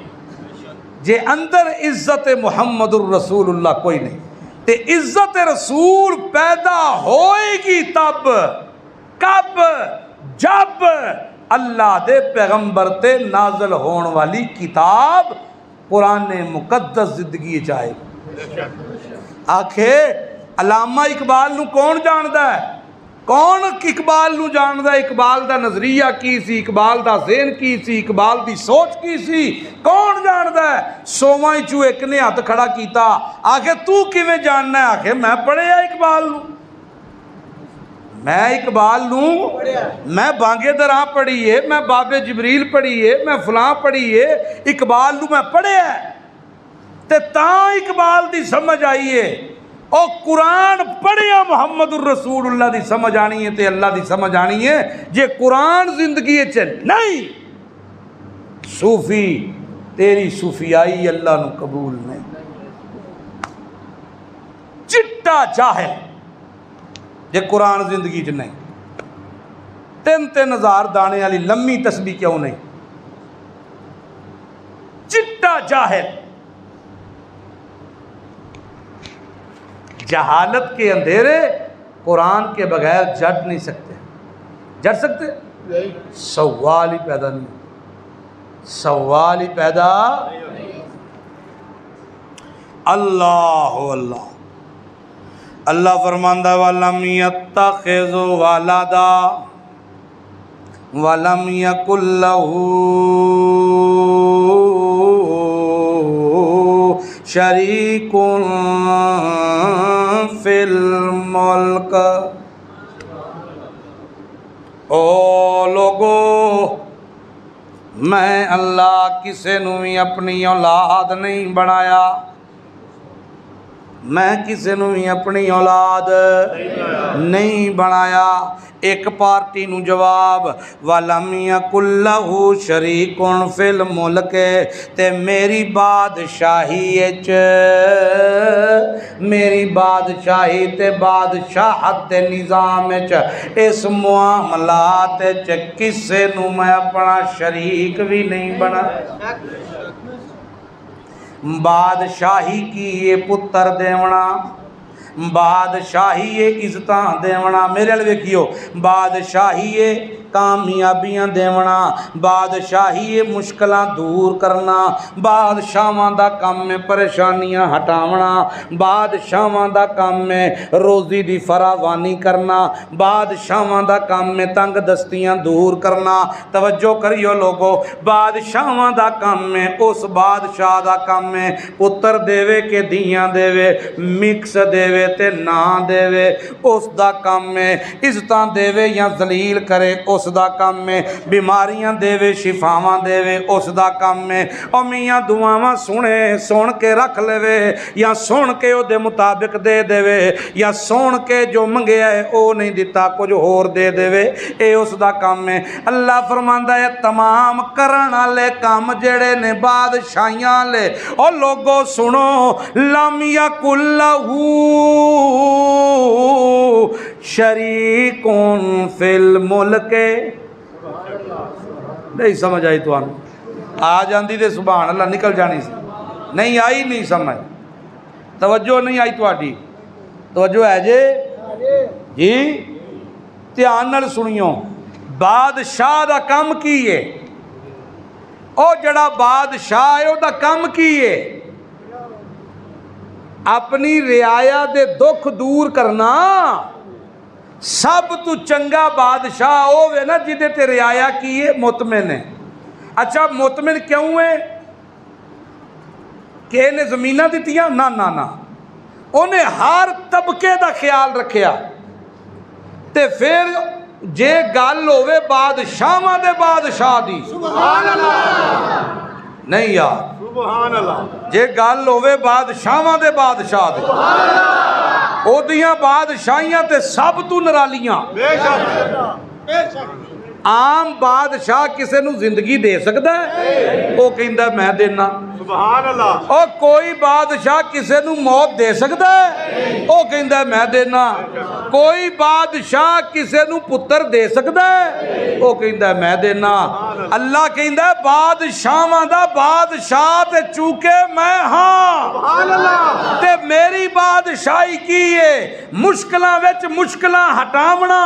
جے اندر عزت محمد الرسول اللہ کوئی نہیں، تے عزت رسول پیدا ہوئے گی تب کب جب اللہ دے پیغمبر تے نازل ہون والی کتاب قرآن مقدس زندگی چاہے۔ آکھے علامہ اقبال نو کون جاندا ہے؟ کون اقبال نو جاندا ہے؟ اقبال دا نظریہ کی سی، اقبال دا ذہن کی سی، اقبال دی سوچ کی سی، کون جاندا ہے؟ سوواں چوں ایک نے ہاتھ کھڑا کیتا، آکھے تو کیویں جاننا ہے؟ آکھے میں پڑھیا اقبال نو، میں اقبال نو، میں بانگے دراں پڑھی ہے، میں باب جبریل پڑھی ہے، میں فلاں پڑھی ہے، اقبال نو میں پڑھیا ہے، تے تاں اقبال دی سمجھ آئی ہے۔ او قرآن پڑھیا محمد الرسول اللہ دی سمجھ آنی ہے تے اللہ دی سمجھ آنی ہے۔ جے قرآن زندگی چ نہیں، صوفی تیری صوفیائی اللہ نو قبول نہیں۔ چٹا جاہل جے قرآن زندگی چ نہیں، 3,000 دانے والی لمبی تسبیح کیوں نہیں؟ چٹا جاہل، جہالت کے اندھیرے قرآن کے بغیر جٹ نہیں سکتے، جٹ سکتے؟ سوال ہی پیدا نہیں، سوال ہی پیدا۔ اللہ اللہ اللہ فرماندہ وَلَمْ يَتَّخِذْ وَلَدًا وَلَمْ يَكُنْ لَهُ شَرِيكٌ فِي الْمُلْكِ۔ او لوگو، میں اللہ کسے نو بھی اپنی اولاد نہیں بنایا، میں کسی نو بھی اپنی اولاد نہیں بنایا۔ ایک پارٹی نو جواب وَلَمْ يَكُنْ لَهُ شَرِيكٌ فِي الْمُلْكِ، تے میری بادشاہی میری بادشاہی تے بادشاہت تے نظام اس معاملات کسے نو میں اپنا شریک بھی نہیں بنا۔ بادشاہی کی یہ پتر دیونا، بادشاہی عزتاں دیونا، میرے والے ویکھیو، بادشاہی کامیابیاں دیونا، بادشاہی مشکلاں دور کرنا، بادشاہاں دا کام ہے پریشانیاں ہٹاونا، بادشاہاں دا کام ہے روزی دی فراوانی کرنا، بادشاہاں دا کام ہے تنگ دستیاں دور کرنا۔ توجہ کریو لوگو، بادشاہاں دا کام ہے، اس بادشاہ دا کام ہے پتر دیوے کہ دیاں دیوے، مکس دیوے تے نہ دیوے، اس دا کام ہے عزتاں دیوے یا ذلیل کرے، اس دا کام ہے بیماریاں دیوے شفاواں دیوے، اس دا کام ہے او میاں دعاواں سن کے رکھ لے یا سن کے او دے مطابق دے دے یا سن کے جو منگیا ہے او نہیں دیتا کچھ اور دے دے، اے اس دا کام ہے۔ اللہ فرماندا ہے تمام کرن والے کام جڑے نے بادشاہیاں لے، او لوگو سنو، لم یکن لہ شریکون فی الملک، نہیں سمجھ آئی تو آ جاندی دے سبحان اللہ نکل جانی سی، نہیں آئی نہیں سمجھ، توجہ نہیں آئی تواڈی، توجہ ہے جی دھیان نال سنیو، بادشاہ دا کام کی ہے، او جڑا بادشاہ ہے او دا کام کی ہے، اپنی رعایا دے دکھ دور کرنا۔ سب تو چنگا بادشاہ ہوئے نا جدے تے رعایا کیے مطمئن ہے۔ اچھا مطمئن کیوں ہے کہ انہیں زمینہ دیتیاں؟ نہ نہ نہ، انہیں ہر طبقے دا خیال رکھیا، تے پھر جے گل ہوئے بادشاہاں دے بادشاہ دی، سبحان اللہ، نہیں یار سبحان اللہ، جے گل ہوئے بادشاہاں دے بادشاہ دے، سبحان اللہ، او دیاں بادشاہیاں تے سب تو نرالیاں، بے شک، عام بادشاہ کسے نو زندگی دے سکتا ہے؟ او کہندا میں دینا، سبحان اللہ، او کوئی بادشاہ کسے نو موت دے سکتا ہے؟ او کہندا میں دینا، کوئی بادشاہ کسے نو پتر دے سکتا ہے؟ او کہندا میں دینا۔ اللہ کہندا بادشاہاں دا بادشاہ تے چونکہ میں ہاں، سبحان اللہ، تے میری بادشاہی کی ہے مشکلاں وچ مشکلاں ہٹاونا،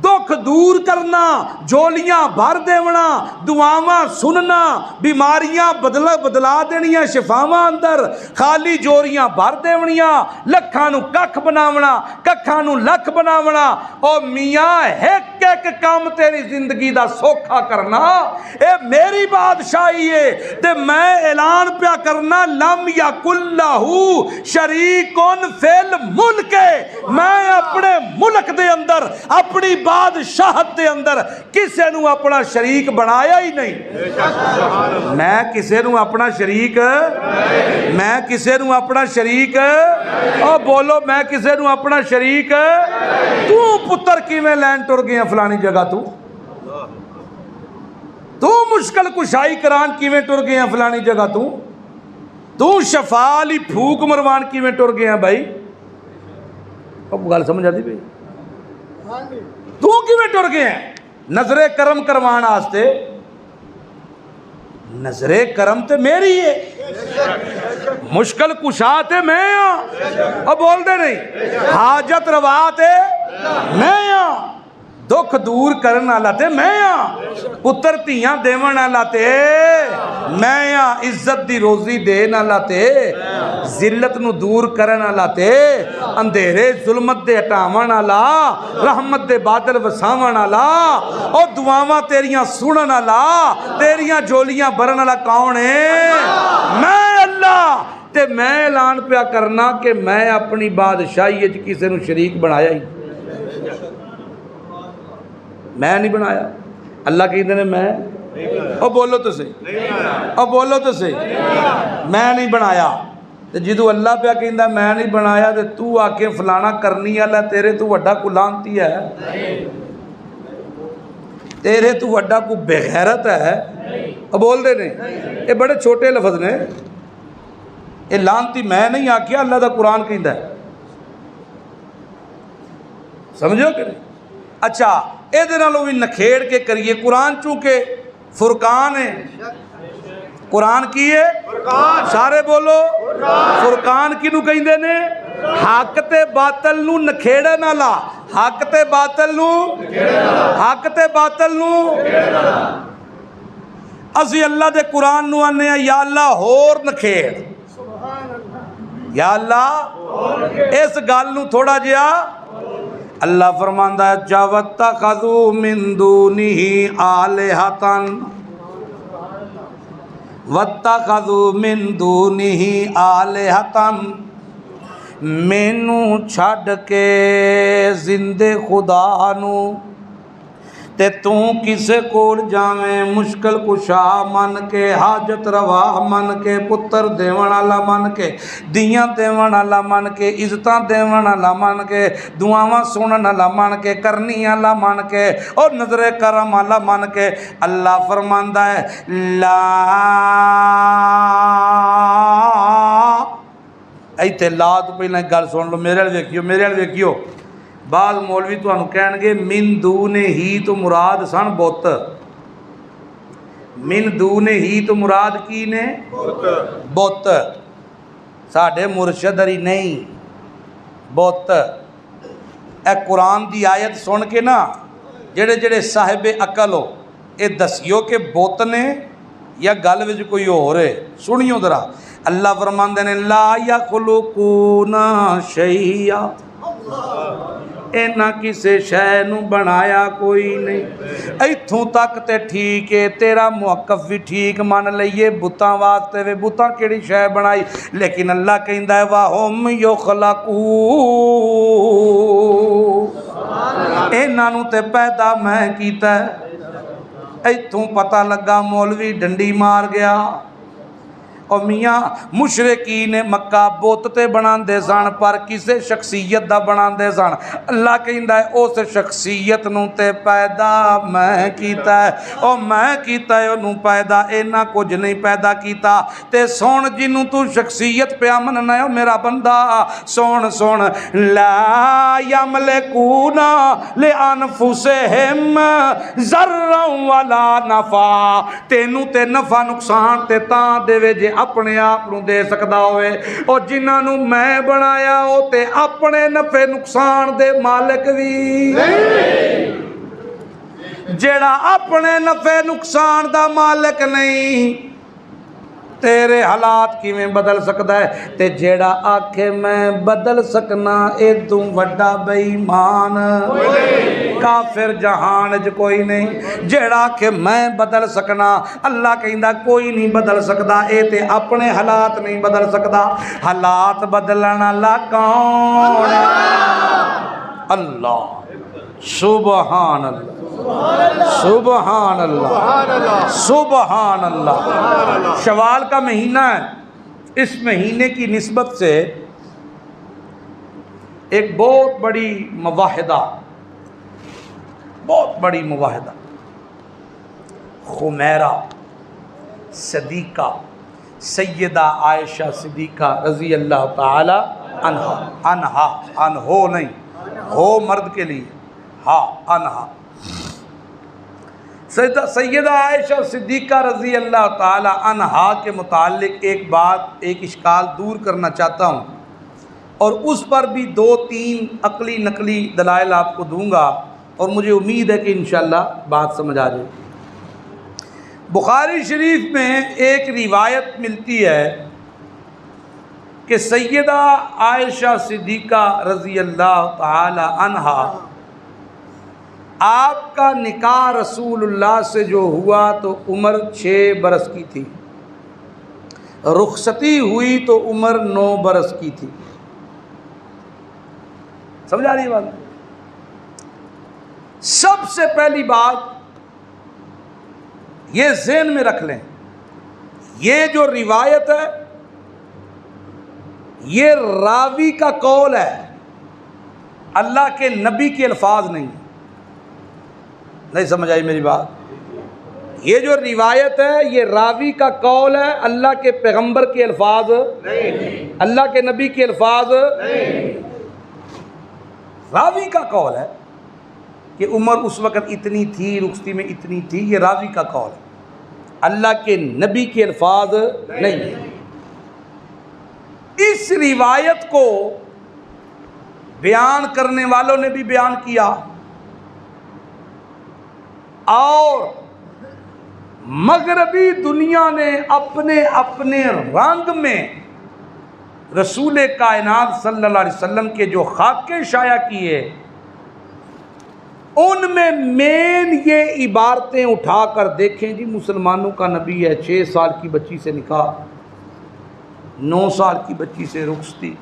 دکھ دور کرنا، جولیاں بھر دیونا، دعاواں سننا، بیماریاں بدلا دینیاں شفاواں اندر، خالی جوریاں بھر دیونیاں، لکھاں نو ککھ بناونا، ککھاں نو لکھ بناونا۔ او میاں ایک ایک کام تیری زندگی دا سوکھا کرنا، اے میری بادشاہی ہے، تے میں اعلان پیا کرنا لم یکن لہ شریکن فی الملک، میں اپنے ملک دے اندر اپنی بادشاہت دے اندر کسے نو اپنا شریک بنایا ہی نہیں۔ میں کسے نو اپنا شریک، میں کسے نو اپنا شریک، او بولو میں کسے نو اپنا شریک، تو پتر کیویں لین ٹر گیا فلانی جگہ، تو مشکل کشائی کران کیویں ٹر گیا فلانی جگہ، تو شفا لی پھوک مروان کیویں ٹر گیا بھائی، اب گل سمجھ آتی بھائی، تو کیویں ٹر گیا نظر کرم کروان آستے؟ نظر کرم تے میری ہے، مشکل کشا تے میں ہاں، اب بول دے نہیں، حاجت روا تے میں ہاں، دکھ دور کرن والا تے میں ہاں، پتر تیاں دیون والا تے میں ہاں، عزت دی روزی دین والا تے ذلت نو دور کرن والا تے اندھیرے ظلمت دے ہٹاون والا رحمت دے بادل وساون والا او دعاواں تیریاں سنن والا تیریاں جولیاں بھرن والا کون ہے؟ میں اللہ، تے میں اعلان پیا کرنا کہ میں اپنی بادشاہی وچ کسے نو شریک بنایا ہی میں نہیں بنایا۔ اللہ کہتے ہیں میں، او بولو تو صحیح، او بولو تو صحیح، میں نہیں بنایا۔ جدو اللہ پہ کہندا میں نہیں بنایا تے تو آ کے فلانا کرنی والا تیرے تو وڈا کو لانتی ہے، تیرے تو وڈا کو بغیرت ہے، اب بول دے نہیں، یہ بڑے چھوٹے لفظ نے، یہ لانتی میں نہیں آکیا، اللہ دا قرآن کہندا ہے، سمجھو کہ نہیں؟ اچھا اے دے نالوں بھی نکھیڑ کے کریے، قرآن چونکہ فرقان ہے، قرآن کی ہے سارے بولو فرقان کینو کہندے نے؟ حق تے باطل نو نکھیڑے نہ لا، حق تے باطل نو، حق تے باطل نو اسی اللہ دے قرآن نو آنے ہیں یا اللہ ہور نکھیڑ، یا اللہ اس گل نو تھوڑا جیا اللہ فرماندا ہے وَاتَّخَذُوا مِن دُونِهِ آلِهَةً وَاتَّخَذُوا مِن دُونِهِ آلِهَةً مینوں چھڈ کے زندے خدا نو تے تو کسے کول جاویں مشکل کشا من کے، حاجت روا من کے، پتر دیون والا من کے، دیاں دیون والا من کے، عزتاں دیون والا من کے، دعاواں سنن والا من کے، کرنی والا من کے، اور نظر کرم والا من کے۔ اللہ فرماندا ہے لا ایتھے لا تو پہلے گل سن لو، میرے وال ویکھیو، میرے وال ویکھیو۔ بعض مولوی تانوں کہن گے من دون ہی تو مراد سن بت، من دون ہی تو مراد کی نے؟ بت۔ ساڈے مرشد ہری نہیں بت۔ اے قرآن دی آیت سن کے نا جڑے جڑے صاحب عقل ہو اے دسیو کہ بت نے یا گل وچ کوئی ہور ہے۔ سنیو ذرا، اللہ فرماندے نے لا یخلقون شیئا، اینا کسے شے نو بنایا کوئی نہیں۔ ایتھوں تک تے ٹھیک ہے، تیرا موقف بھی ٹھیک مان لئیے، بتاں واسطے وے بتاں کیڑی شے بنائی، لیکن اللہ کہندا ہے وَهُمْ يُخْلَقُونَ، اینا نو تے پیدا میں کیتا ہے۔ ایتھوں پتہ لگا مولوی ڈنڈی مار گیا۔ اور میاں مشرکین مکہ بت تے بناندے سن پر کسے شخصیت دا بناندے سن۔ اللہ کہندا ہے اس شخصیت نو تے پیدا میں کیتا ہے، او میں کیتا ہے انہوں پیدا، اینا کچھ نہیں پیدا کیتا۔ تے سون جنوں تو شخصیت پہ مننا ہے میرا بندہ، سون سون لا یملکون لانفسہم ذرا ولا نفع، تینوں تے نفع نقصان تے تاں دے وے جے اپنے آپ نو دے سکدا ہوئے، اور جنہاں نو میں بنایا ہو تے اپنے نفع نقصان دے مالک بھی جیڑا اپنے نفع نقصان دا مالک نہیں، تیرے حالات کی میں بدل سکتا ہے؟ تے جیڑا آکھے میں بدل سکنا اے تو وڈا بے ایمان کافر جہان جو کوئی نہیں۔ جیڑا کہ میں بدل سکنا، اللہ کہندا کوئی نہیں بدل سکدا، اے تے اپنے حالات نہیں بدل سکدا۔ حالات بدلنا اللہ کون؟ اللہ، سبحان اللہ، سبحان اللہ، سبحان اللہ۔ شوال کا مہینہ ہے، اس مہینے کی نسبت سے ایک بہت بڑی مواحدہ، بہت بڑی مواحدہ، خمیرہ صدیقہ سیدہ عائشہ صدیقہ رضی اللہ تعالی عنہا، عنہا، عنہو نہیں، ہو مرد کے لیے، ہاں عنہا، سیدہ عائشہ صدیقہ رضی اللہ تعالی عنہا کے متعلق ایک بات، ایک اشکال دور کرنا چاہتا ہوں، اور اس پر بھی 2-3 عقلی نقلی دلائل آپ کو دوں گا، اور مجھے امید ہے کہ انشاءاللہ بات سمجھ آ جائے۔ بخاری شریف میں ایک روایت ملتی ہے کہ سیدہ عائشہ صدیقہ رضی اللہ تعالی عنہا، آپ کا نکاح رسول اللہ سے جو ہوا تو عمر 6 برس کی تھی، رخصتی ہوئی تو عمر 9 برس کی تھی۔ سمجھ آ رہی ہے بات؟ سب سے پہلی بات یہ ذہن میں رکھ لیں، یہ جو روایت ہے یہ راوی کا قول ہے، اللہ کے نبی کے الفاظ نہیں۔ نہیں سمجھ آئی میری بات؟ یہ جو روایت ہے یہ راوی کا قول ہے، اللہ کے پیغمبر کے الفاظ نہیں، اللہ کے نبی کے الفاظ نہیں، راوی کا قول ہے کہ عمر اس وقت اتنی تھی، رخصتی میں اتنی تھی، یہ راوی کا قول ہے، اللہ کے نبی کے الفاظ نہیں۔ اس روایت کو بیان کرنے والوں نے بھی بیان کیا اور مغربی دنیا نے اپنے اپنے رنگ میں رسول کائنات صلی اللہ علیہ وسلم کے جو خاکے شائع کیے ان میں مین یہ عبارتیں اٹھا کر دیکھیں جی مسلمانوں کا نبی ہے 6 سال کی بچی سے نکاح، 9 سال کی بچی سے رخصتی۔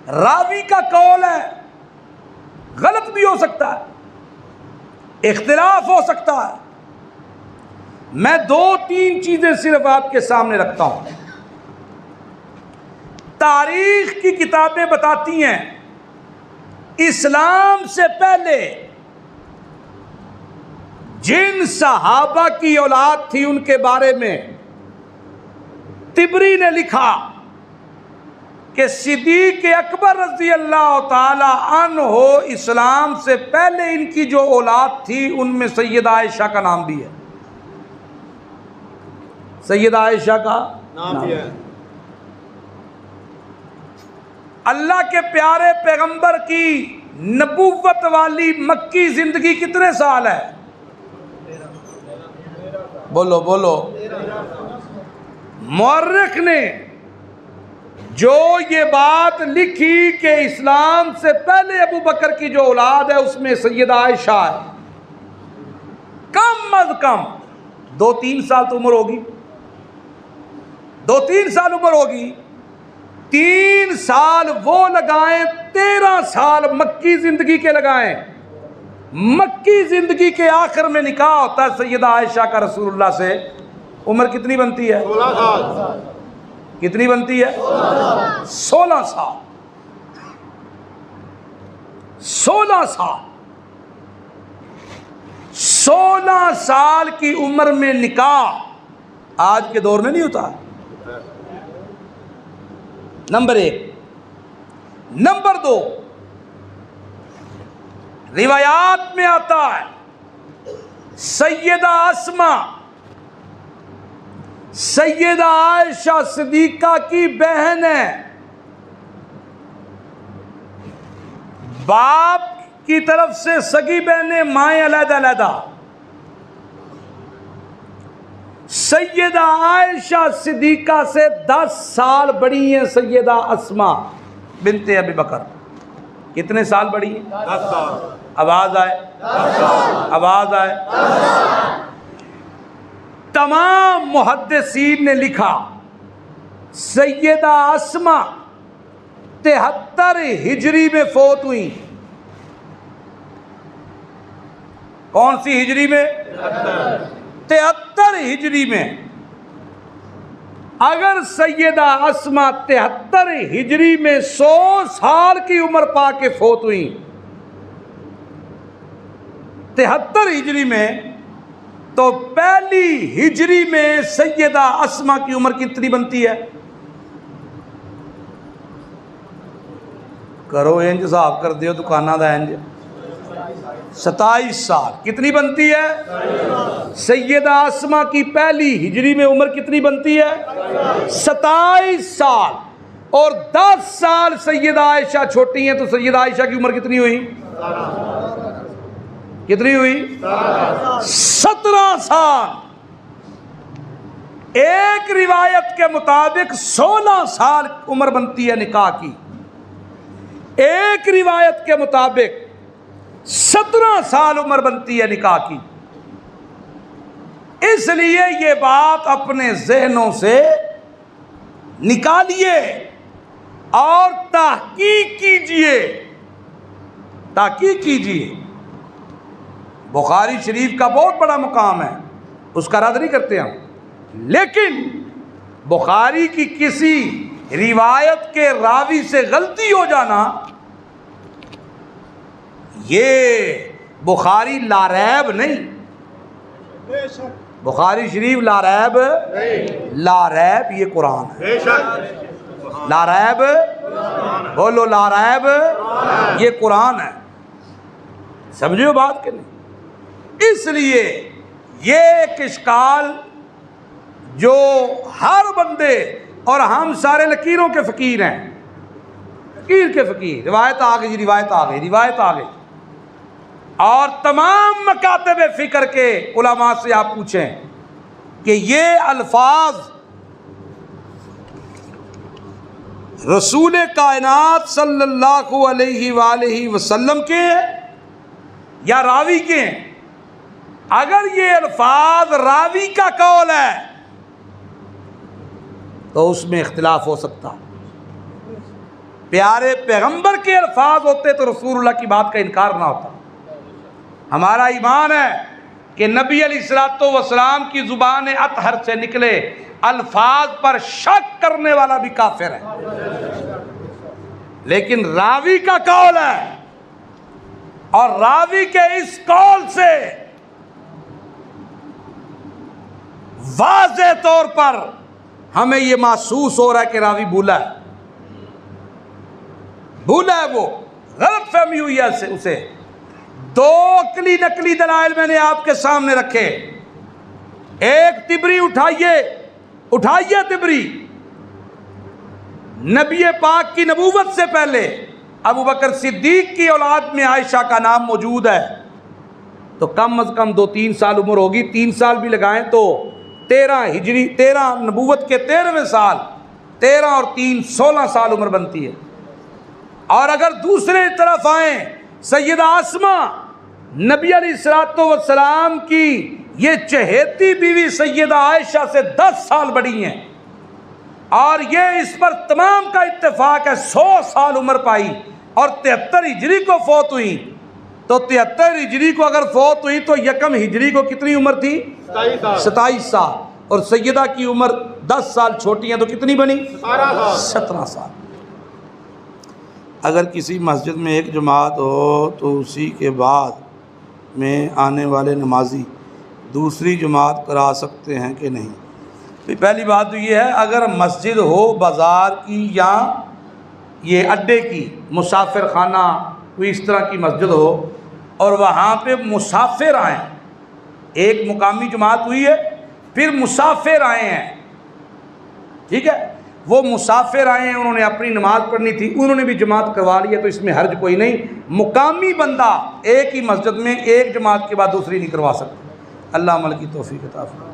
راوی کا قول ہے، غلط بھی ہو سکتا ہے، اختلاف ہو سکتا ہے۔ میں 2-3 چیزیں صرف آپ کے سامنے رکھتا ہوں۔ تاریخ کی کتابیں بتاتی ہیں اسلام سے پہلے جن صحابہ کی اولاد تھی ان کے بارے میں طبری نے لکھا کہ صدیق اکبر رضی اللہ تعالی عنہ اسلام سے پہلے ان کی جو اولاد تھی ان میں سیدہ عائشہ کا نام بھی ہے، سیدہ عائشہ کا نام بھی ہے۔ اللہ کے پیارے پیغمبر کی نبوت والی مکی زندگی کتنے سال ہے؟ بولو بولو۔ مورخ نے جو یہ بات لکھی کہ اسلام سے پہلے ابو بکر کی جو اولاد ہے اس میں سیدہ عائشہ ہے، کم از کم 2-3 سال تو عمر ہوگی، 2-3 سال عمر ہوگی۔ 3 سال وہ لگائیں، 13 سال مکی زندگی کے لگائیں۔ مکی زندگی کے آخر میں نکاح ہوتا ہے سیدہ عائشہ کا رسول اللہ سے۔ عمر کتنی بنتی ہے؟ 16 سال۔ کتنی بنتی ہے؟ 16 سال۔ 16 سال 16 سال کی عمر میں نکاح آج کے دور میں نہیں ہوتا۔ نمبر 1۔ نمبر 2، روایات میں آتا ہے سیدہ اسماء سیدہ عائشہ صدیقہ کی بہن ہے، باپ کی طرف سے سگی بہنیں، مائیں علیحدہ علیحدہ۔ سیدہ عائشہ صدیقہ سے 10 سال بڑی ہیں سیدہ اسماء بنت ابی بکر۔ کتنے سال بڑی ہیں؟ 10 سال۔ آواز آئے؟ 10 سال۔ آواز آئے؟ 10 سال۔ تمام محدثین نے لکھا سیدہ اسماء 73 ہجری میں فوت ہوئی۔ کون سی ہجری میں؟ 73 ہجری میں۔ اگر سیدہ اسماء 73 ہجری میں 100 سال کی عمر پا کے فوت ہوئی، 73 ہجری میں، تو پہلی ہجری میں سیدہ اسماء کی عمر کتنی بنتی ہے؟ کرو انج صاحب کر دیو دکانہ دا انج۔ 27 سال۔ کتنی بنتی ہے؟ سیدہ اسماء کی پہلی ہجری میں عمر کتنی بنتی ہے؟ 27 سال۔ اور 10 سال سیدہ عائشہ چھوٹی ہیں، تو سیدہ عائشہ کی عمر کتنی ہوئی؟ کتنی ہوئی؟ 17 سال۔ ایک روایت کے مطابق 16 سال عمر بنتی ہے نکاح کی، ایک روایت کے مطابق 17 سال عمر بنتی ہے نکاح کی۔ اس لیے یہ بات اپنے ذہنوں سے نکالیے اور تحقیق کیجئے، تحقیق کیجئے۔ بخاری شریف کا بہت بڑا مقام ہے، اس کا رد نہیں کرتے ہم، لیکن بخاری کی کسی روایت کے راوی سے غلطی ہو جانا، یہ بخاری لاریب نہیں، بخاری شریف لاریب لاریب یہ قرآن ہے۔ لاریب بولو، لاریب یہ قرآن ہے۔ سمجھو بات کہ نہیں؟ اس لیے یہ ایک اشکال جو ہر بندے اور ہم سارے لکیروں کے فقیر ہیں، فقیر کے فقیر، روایت آ گئی جی، روایت آ گئی، روایت آ گئی۔ اور تمام مکاتب فکر کے علماء سے آپ پوچھیں کہ یہ الفاظ رسول کائنات صلی اللہ علیہ وآلہ وسلم کے ہیں یا راوی کے ہیں؟ اگر یہ الفاظ راوی کا قول ہے تو اس میں اختلاف ہو سکتا، پیارے پیغمبر کے الفاظ ہوتے تو رسول اللہ کی بات کا انکار نہ ہوتا۔ ہمارا ایمان ہے کہ نبی علیہ الصلوۃ والسلام کی زبان اطہر سے نکلے الفاظ پر شک کرنے والا بھی کافر ہے، لیکن راوی کا قول ہے، اور راوی کے اس قول سے واضح طور پر ہمیں یہ محسوس ہو رہا ہے کہ راوی بھولا ہے، بھولا ہے، وہ غلط فہمی ہوئی ہے اسے۔ دو عقلی نقلی دلائل میں نے آپ کے سامنے رکھے، ایک طبری اٹھائیے طبری، نبی پاک کی نبوت سے پہلے ابو بکر صدیق کی اولاد میں عائشہ کا نام موجود ہے، تو کم از کم 2-3 سال عمر ہوگی، 3 سال بھی لگائیں تو 13 نبوت کے 13ویں سال، 13 اور 3 16 سال عمر بنتی ہے۔ اور اگر دوسرے طرف آئیں، سیدہ آسمہ نبی علیہ الصلوۃ والسلام کی یہ چہیتی بیوی سیدہ عائشہ سے 10 سال بڑی ہیں، اور یہ اس پر تمام کا اتفاق ہے 100 سال عمر پائی، اور 73 ہجری کو فوت ہوئی، تو 73 ہجری کو اگر فوت ہوئی تو 1 ہجری کو کتنی عمر تھی؟ 27 سال، اور سیدہ کی عمر 10 سال چھوٹی ہیں تو کتنی بنی؟ 17 سال۔ اگر کسی مسجد میں ایک جماعت ہو تو اسی کے بعد میں آنے والے نمازی دوسری جماعت کرا سکتے ہیں کہ نہیں؟ پہلی بات تو یہ ہے، اگر مسجد ہو بازار کی یا یہ اڈے کی، مسافر خانہ کوئی اس طرح کی مسجد ہو، اور وہاں پہ مسافر آئیں، ایک مقامی جماعت ہوئی ہے، پھر مسافر آئے ہیں، ٹھیک ہے، وہ مسافر آئے ہیں، انہوں نے اپنی نماز پڑھنی تھی، انہوں نے بھی جماعت کروا لی ہے، تو اس میں حرج کوئی نہیں۔ مقامی بندہ ایک ہی مسجد میں ایک جماعت کے بعد دوسری نہیں کروا سکتا۔ اللہ عمل کی توفیق عطا فرمائے۔